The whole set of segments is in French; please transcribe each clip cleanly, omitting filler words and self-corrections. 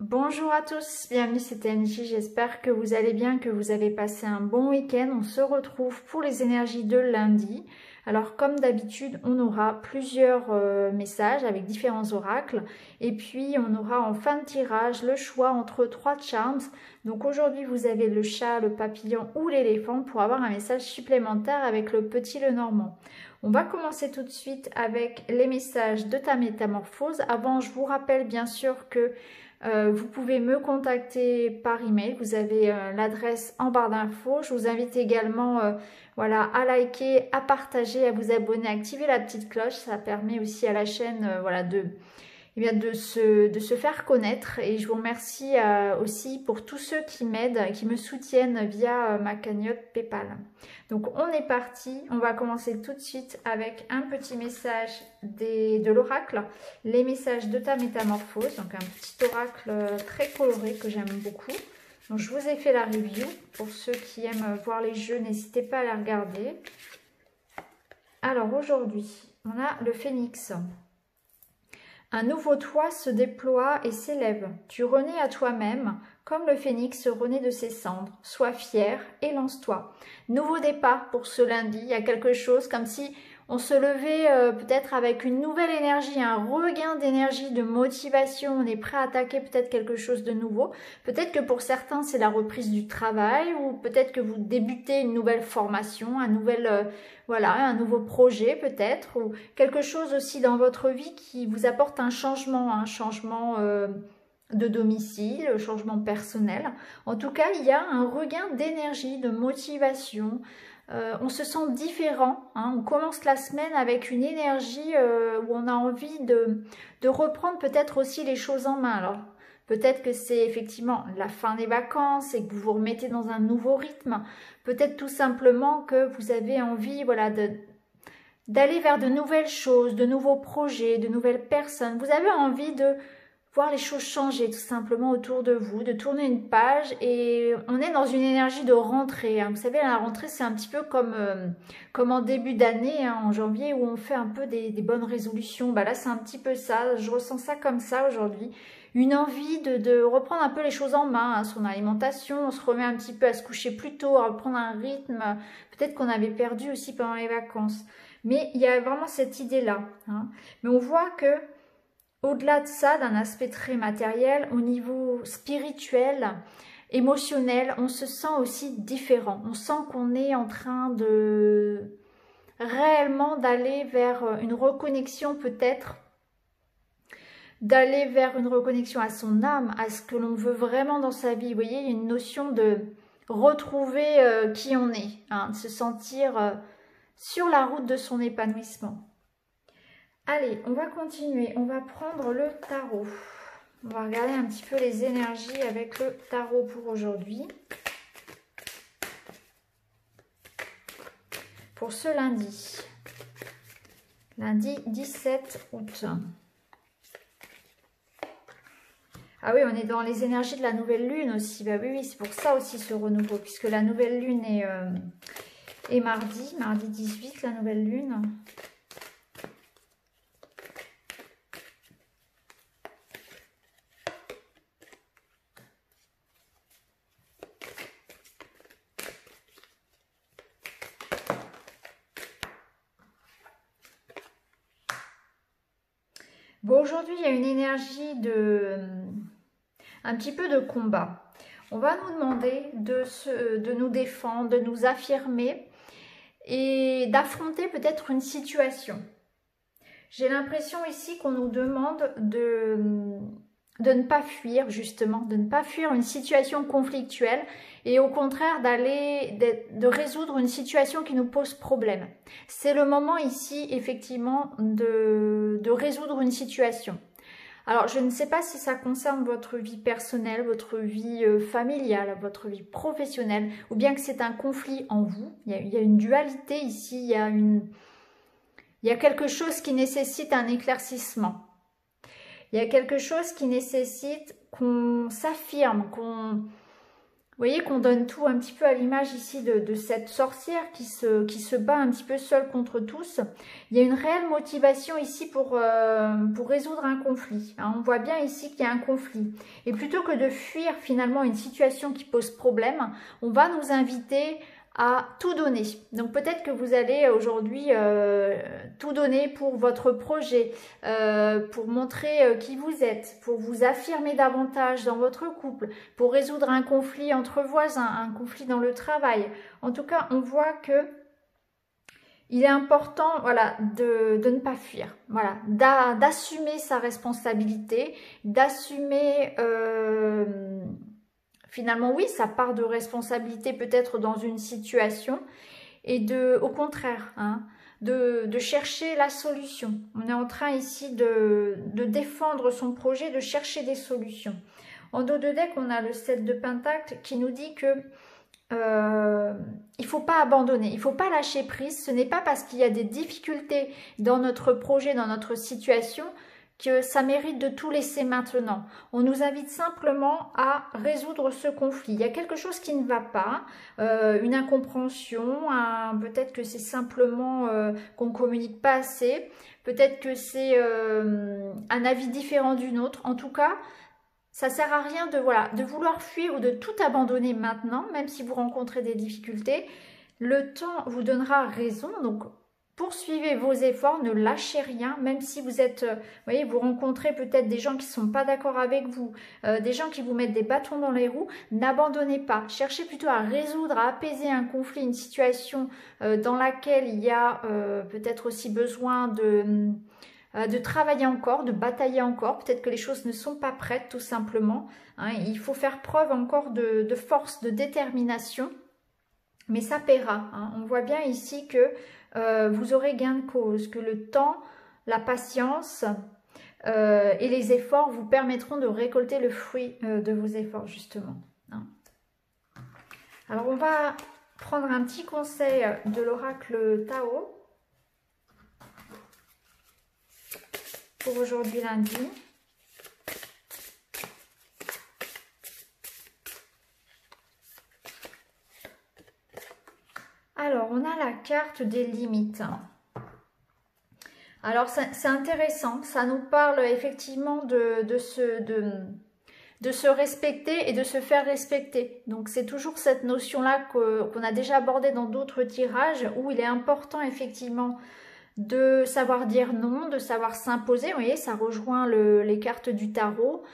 Bonjour à tous, bienvenue c'est TNJ, j'espère que vous allez bien, que vous avez passé un bon week-end. On se retrouve pour les énergies de lundi. Alors comme d'habitude, on aura plusieurs messages avec différents oracles. Et puis on aura en fin de tirage le choix entre 3 charms. Donc aujourd'hui vous avez le chat, le papillon ou l'éléphant pour avoir un message supplémentaire avec le petit le normand. On va commencer tout de suite avec les messages de ta métamorphose. Avant, je vous rappelle bien sûr que vous pouvez me contacter par email, vous avez l'adresse en barre d'infos. Je vous invite également voilà, à liker, à partager, à vous abonner, à activer la petite cloche. Ça permet aussi à la chaîne voilà, de se faire connaître. Et je vous remercie aussi pour tous ceux qui m'aident, qui me soutiennent via ma cagnotte PayPal. Donc on est parti, on va commencer tout de suite avec un petit message de l'oracle, les messages de ta métamorphose, donc un petit oracle très coloré que j'aime beaucoup. Donc je vous ai fait la review, pour ceux qui aiment voir les jeux, n'hésitez pas à la regarder. Alors aujourd'hui, on a le phénix. Un nouveau toit se déploie et s'élève. Tu renais à toi-même, comme le phénix renaît de ses cendres. Sois fier et lance-toi. Nouveau départ pour ce lundi. Il y a quelque chose comme si on se levait peut-être avec une nouvelle énergie, un regain d'énergie, de motivation. On est prêt à attaquer peut-être quelque chose de nouveau. Peut-être que pour certains, c'est la reprise du travail ou peut-être que vous débutez une nouvelle formation, voilà, un nouveau projet peut-être, ou quelque chose aussi dans votre vie qui vous apporte un changement de domicile, un changement personnel. En tout cas, il y a un regain d'énergie, de motivation. On se sent différent, hein. On commence la semaine avec une énergie où on a envie de reprendre peut-être aussi les choses en main. Alors, peut-être que c'est effectivement la fin des vacances et que vous vous remettez dans un nouveau rythme. Peut-être tout simplement que vous avez envie voilà, d'aller vers de nouvelles choses, de nouveaux projets, de nouvelles personnes. Vous avez envie de voir les choses changer tout simplement autour de vous, de tourner une page, et on est dans une énergie de rentrée. Hein. Vous savez, la rentrée, c'est un petit peu comme en début d'année, hein, en janvier, où on fait un peu des bonnes résolutions. Bah là, c'est un petit peu ça, je ressens ça comme ça aujourd'hui. Une envie de reprendre un peu les choses en main, hein, son alimentation, on se remet un petit peu à se coucher plus tôt, à reprendre un rythme, peut-être qu'on avait perdu aussi pendant les vacances. Mais il y a vraiment cette idée-là. Hein. Mais on voit que au-delà de ça, d'un aspect très matériel, au niveau spirituel, émotionnel, on se sent aussi différent. On sent qu'on est en train de réellement d'aller vers une reconnexion peut-être, d'aller vers une reconnexion à son âme, à ce que l'on veut vraiment dans sa vie. Vous voyez, il y a une notion de retrouver qui on est, hein, de se sentir sur la route de son épanouissement. Allez, on va continuer, on va prendre le tarot. On va regarder un petit peu les énergies avec le tarot pour aujourd'hui. Pour ce lundi. Lundi 17 août. Ah oui, on est dans les énergies de la nouvelle lune aussi. Bah oui, c'est pour ça aussi ce renouveau, puisque la nouvelle lune est mardi 18, la nouvelle lune. Bon, aujourd'hui, il y a une énergie un petit peu de combat. On va nous demander de nous défendre, de nous affirmer et d'affronter peut-être une situation. J'ai l'impression ici qu'on nous demande de ne pas fuir, justement, de ne pas fuir une situation conflictuelle et au contraire de résoudre une situation qui nous pose problème. C'est le moment ici, effectivement, de résoudre une situation. Alors, je ne sais pas si ça concerne votre vie personnelle, votre vie familiale, votre vie professionnelle, ou bien que c'est un conflit en vous. Il y a une dualité ici, il y a quelque chose qui nécessite un éclaircissement. Il y a quelque chose qui nécessite qu'on s'affirme, Vous voyez qu'on donne tout un petit peu à l'image ici de cette sorcière qui se bat un petit peu seule contre tous. Il y a une réelle motivation ici pour résoudre un conflit. Hein. On voit bien ici qu'il y a un conflit. Et plutôt que de fuir finalement une situation qui pose problème, on va nous inviter à tout donner. Donc peut-être que vous allez aujourd'hui tout donner pour votre projet, pour montrer qui vous êtes, pour vous affirmer davantage dans votre couple, pour résoudre un conflit entre voisins, un conflit dans le travail. En tout cas, on voit que il est important, voilà, de ne pas fuir, voilà, d'assumer sa responsabilité, d'assumer finalement, oui, ça part de responsabilité peut-être dans une situation et au contraire, hein, de chercher la solution. On est en train ici de défendre son projet, de chercher des solutions. En dos de deck, on a le 7 de Pentacle qui nous dit que il ne faut pas abandonner, il ne faut pas lâcher prise. Ce n'est pas parce qu'il y a des difficultés dans notre projet, dans notre situation, que ça mérite de tout laisser maintenant. On nous invite simplement à résoudre ce conflit. Il y a quelque chose qui ne va pas, une incompréhension, peut-être que c'est simplement qu'on ne communique pas assez, peut-être que c'est un avis différent d'une autre. En tout cas, ça ne sert à rien de vouloir fuir ou de tout abandonner maintenant, même si vous rencontrez des difficultés. Le temps vous donnera raison, donc poursuivez vos efforts, ne lâchez rien, même si vous êtes, vous voyez, vous rencontrez peut-être des gens qui ne sont pas d'accord avec vous, des gens qui vous mettent des bâtons dans les roues, n'abandonnez pas. Cherchez plutôt à résoudre, à apaiser un conflit, une situation dans laquelle il y a peut-être aussi besoin de travailler encore, de batailler encore. Peut-être que les choses ne sont pas prêtes, tout simplement. Hein, il faut faire preuve encore de force, de détermination. Mais ça paiera. Hein. On voit bien ici que vous aurez gain de cause, que le temps, la patience et les efforts vous permettront de récolter le fruit de vos efforts, justement. Hein. Alors, on va prendre un petit conseil de l'oracle Tao pour aujourd'hui lundi. Alors, on a la carte des limites. Alors, c'est intéressant. Ça nous parle effectivement de se respecter et de se faire respecter. Donc, c'est toujours cette notion-là qu'on a déjà abordée dans d'autres tirages où il est important effectivement de savoir dire non, de savoir s'imposer. Vous voyez, ça rejoint les cartes du tarot.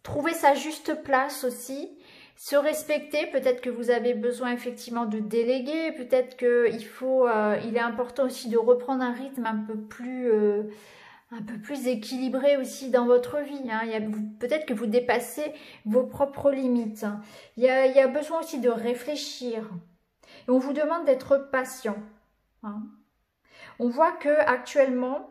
Trouver sa juste place aussi. Se respecter, peut-être que vous avez besoin effectivement de déléguer, peut-être qu'il est important aussi de reprendre un rythme un peu plus équilibré aussi dans votre vie. Hein. Peut-être que vous dépassez vos propres limites. Il y a besoin aussi de réfléchir. Et on vous demande d'être patient. Hein. On voit que actuellement,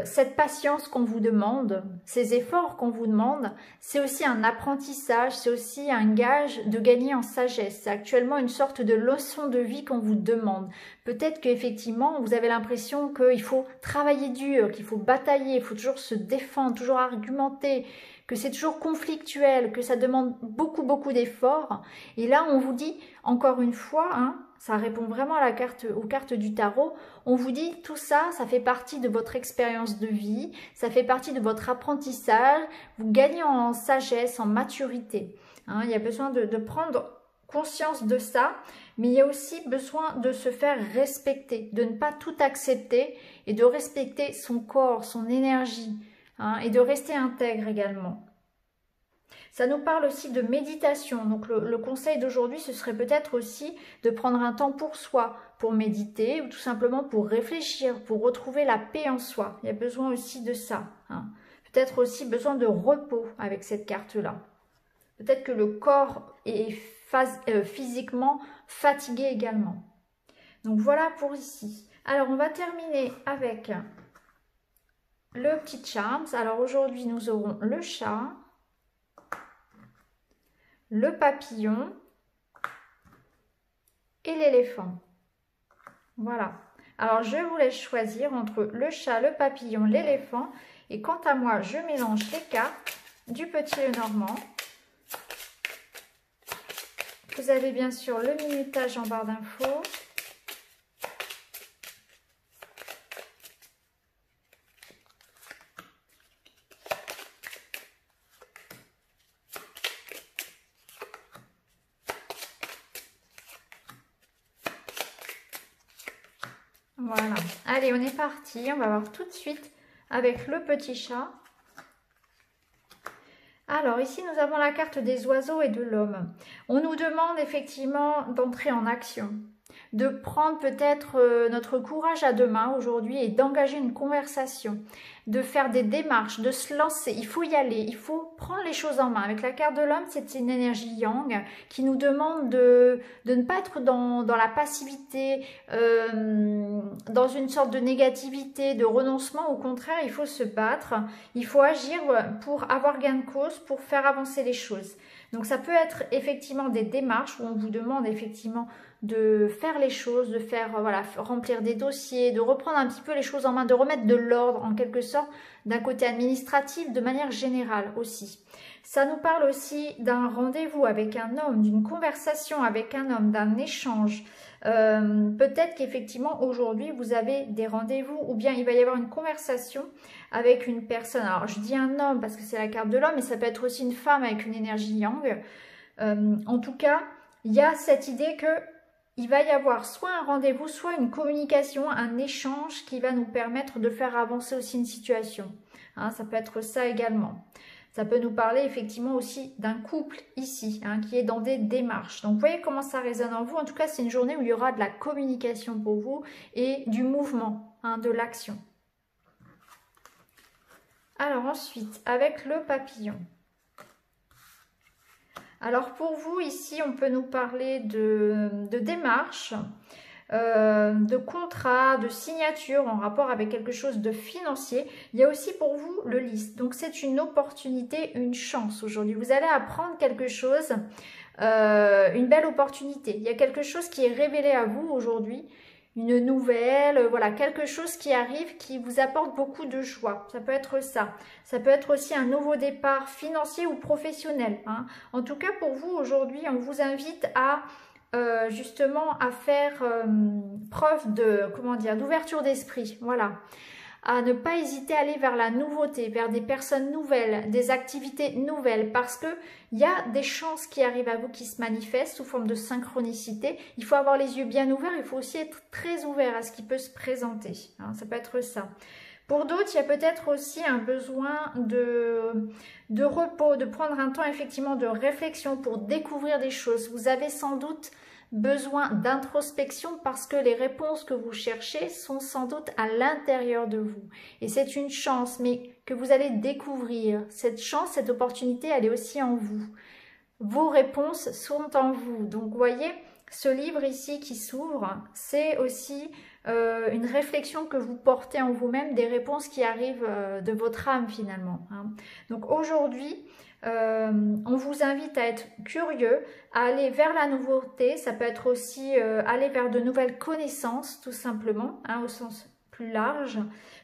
cette patience qu'on vous demande, ces efforts qu'on vous demande, c'est aussi un apprentissage, c'est aussi un gage de gagner en sagesse. C'est actuellement une sorte de leçon de vie qu'on vous demande. Peut-être qu'effectivement, vous avez l'impression qu'il faut travailler dur, qu'il faut batailler, il faut toujours se défendre, toujours argumenter, que c'est toujours conflictuel, que ça demande beaucoup d'efforts. Et là, on vous dit, encore une fois, hein, ça répond vraiment à aux cartes du tarot. On vous dit tout ça, ça fait partie de votre expérience de vie, ça fait partie de votre apprentissage. Vous gagnez en sagesse, en maturité. Hein, il y a besoin de prendre conscience de ça, mais il y a aussi besoin de se faire respecter, de ne pas tout accepter et de respecter son corps, son énergie, hein, et de rester intègre également. Ça nous parle aussi de méditation. Donc le conseil d'aujourd'hui, ce serait peut-être aussi de prendre un temps pour soi, pour méditer ou tout simplement pour réfléchir, pour retrouver la paix en soi. Il y a besoin aussi de ça. Hein. Peut-être aussi besoin de repos avec cette carte-là. Peut-être que le corps est physiquement fatigué également. Donc voilà pour ici. Alors on va terminer avec le petit charms. Alors aujourd'hui, nous aurons le chat, le papillon et l'éléphant. Voilà. Alors, je vous laisse choisir entre le chat, le papillon, l'éléphant. Et quant à moi, je mélange les cartes du petit Lenormand Vous avez bien sûr le minutage en barre d'infos. Voilà, allez, on est parti. On va voir tout de suite avec le petit chat. Alors ici, nous avons la carte des oiseaux et de l'homme. On nous demande effectivement d'entrer en action, de prendre peut-être notre courage à deux mains aujourd'hui et d'engager une conversation, de faire des démarches, de se lancer. Il faut y aller, il faut prendre les choses en main. Avec la carte de l'homme, c'est une énergie yang qui nous demande de ne pas être dans la passivité, dans une sorte de négativité, de renoncement. Au contraire, il faut se battre, il faut agir pour avoir gain de cause, pour faire avancer les choses. Donc ça peut être effectivement des démarches où on vous demande effectivement de faire les choses, de faire voilà, remplir des dossiers, de reprendre un petit peu les choses en main, de remettre de l'ordre en quelque sorte d'un côté administratif de manière générale aussi. Ça nous parle aussi d'un rendez-vous avec un homme, d'une conversation avec un homme, d'un échange. Peut-être qu'effectivement aujourd'hui vous avez des rendez-vous ou bien il va y avoir une conversation avec une personne. Alors je dis un homme parce que c'est la carte de l'homme, mais ça peut être aussi une femme avec une énergie yang. En tout cas, il y a cette idée que il va y avoir soit un rendez-vous, soit une communication, un échange qui va nous permettre de faire avancer aussi une situation. Hein, ça peut être ça également. Ça peut nous parler effectivement aussi d'un couple ici, hein, qui est dans des démarches. Donc, vous voyez comment ça résonne en vous. En tout cas, c'est une journée où il y aura de la communication pour vous et du mouvement, hein, de l'action. Alors ensuite, avec le papillon. Alors pour vous, ici, on peut nous parler de démarches, de contrats, de signatures en rapport avec quelque chose de financier. Il y a aussi pour vous le lys. Donc c'est une opportunité, une chance aujourd'hui. Vous allez apprendre quelque chose, une belle opportunité. Il y a quelque chose qui est révélé à vous aujourd'hui. Une nouvelle, voilà, quelque chose qui arrive qui vous apporte beaucoup de joie. Ça peut être ça. Ça peut être aussi un nouveau départ financier ou professionnel. Hein. En tout cas, pour vous, aujourd'hui, on vous invite à justement à faire preuve de, comment dire, d'ouverture d'esprit. Voilà. À ne pas hésiter à aller vers la nouveauté, vers des personnes nouvelles, des activités nouvelles, parce que il y a des chances qui arrivent à vous, qui se manifestent sous forme de synchronicité. Il faut avoir les yeux bien ouverts, il faut aussi être très ouvert à ce qui peut se présenter. Hein, ça peut être ça. Pour d'autres, il y a peut-être aussi un besoin de repos, de prendre un temps effectivement de réflexion pour découvrir des choses. Vous avez sans doute besoin d'introspection parce que les réponses que vous cherchez sont sans doute à l'intérieur de vous. Et c'est une chance, mais que vous allez découvrir. Cette chance, cette opportunité, elle est aussi en vous. Vos réponses sont en vous. Donc, vous voyez, ce livre ici qui s'ouvre, c'est aussi une réflexion que vous portez en vous-même, des réponses qui arrivent de votre âme finalement. Hein. Donc, aujourd'hui, on vous invite à être curieux, à aller vers la nouveauté. Ça peut être aussi aller vers de nouvelles connaissances, tout simplement, hein, au sens plus large.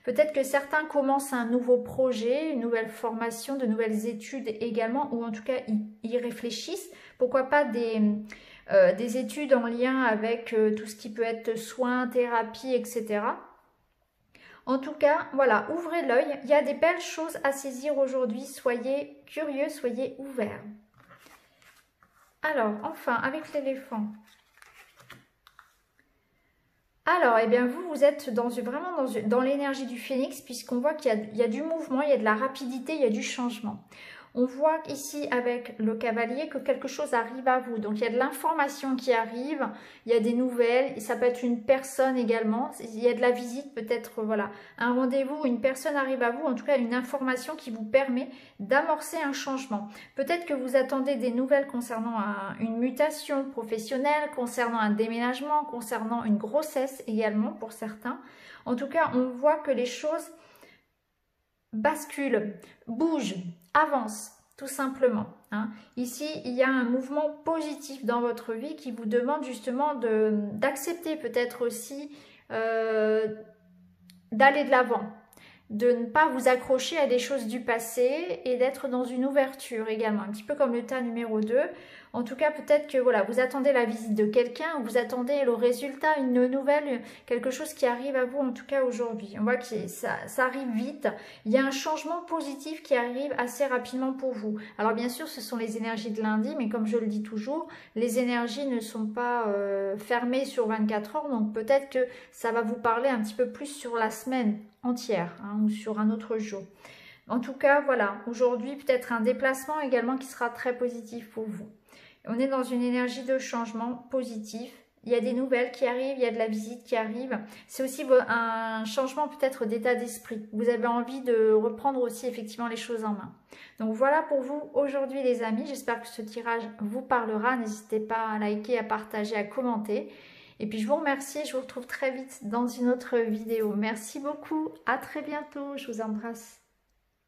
Peut-être que certains commencent un nouveau projet, une nouvelle formation, de nouvelles études également, ou en tout cas, ils réfléchissent. Pourquoi pas des études en lien avec tout ce qui peut être soins, thérapie, etc. En tout cas, voilà, ouvrez l'œil. Il y a des belles choses à saisir aujourd'hui. Soyez curieux, soyez ouverts. Alors, enfin, avec l'éléphant. Alors, eh bien, vous êtes vraiment dans l'énergie du phénix, puisqu'on voit qu'il y a du mouvement, il y a de la rapidité, il y a du changement. On voit ici avec le cavalier que quelque chose arrive à vous. Donc, il y a de l'information qui arrive, il y a des nouvelles, et ça peut être une personne également. Il y a de la visite, peut-être, voilà, un rendez-vous, une personne arrive à vous, en tout cas, une information qui vous permet d'amorcer un changement. Peut-être que vous attendez des nouvelles concernant une mutation professionnelle, concernant un déménagement, concernant une grossesse également pour certains. En tout cas, on voit que les choses basculent, bougent, avance, tout simplement. Hein. Ici, il y a un mouvement positif dans votre vie qui vous demande justement d'accepter peut-être aussi d'aller de l'avant, de ne pas vous accrocher à des choses du passé et d'être dans une ouverture également, un petit peu comme le tas numéro 2. En tout cas, peut-être que voilà, vous attendez la visite de quelqu'un, vous attendez le résultat, une nouvelle, quelque chose qui arrive à vous en tout cas aujourd'hui. On voit que ça arrive vite. Il y a un changement positif qui arrive assez rapidement pour vous. Alors bien sûr, ce sont les énergies de lundi, mais comme je le dis toujours, les énergies ne sont pas fermées sur 24 heures, donc peut-être que ça va vous parler un petit peu plus sur la semaine entière hein, ou sur un autre jour. En tout cas, voilà, aujourd'hui peut-être un déplacement également qui sera très positif pour vous. On est dans une énergie de changement positif. Il y a des nouvelles qui arrivent, il y a de la visite qui arrive. C'est aussi un changement peut-être d'état d'esprit. Vous avez envie de reprendre aussi effectivement les choses en main. Donc voilà pour vous aujourd'hui les amis. J'espère que ce tirage vous parlera. N'hésitez pas à liker, à partager, à commenter. Et puis je vous remercie. Je vous retrouve très vite dans une autre vidéo. Merci beaucoup. À très bientôt. Je vous embrasse.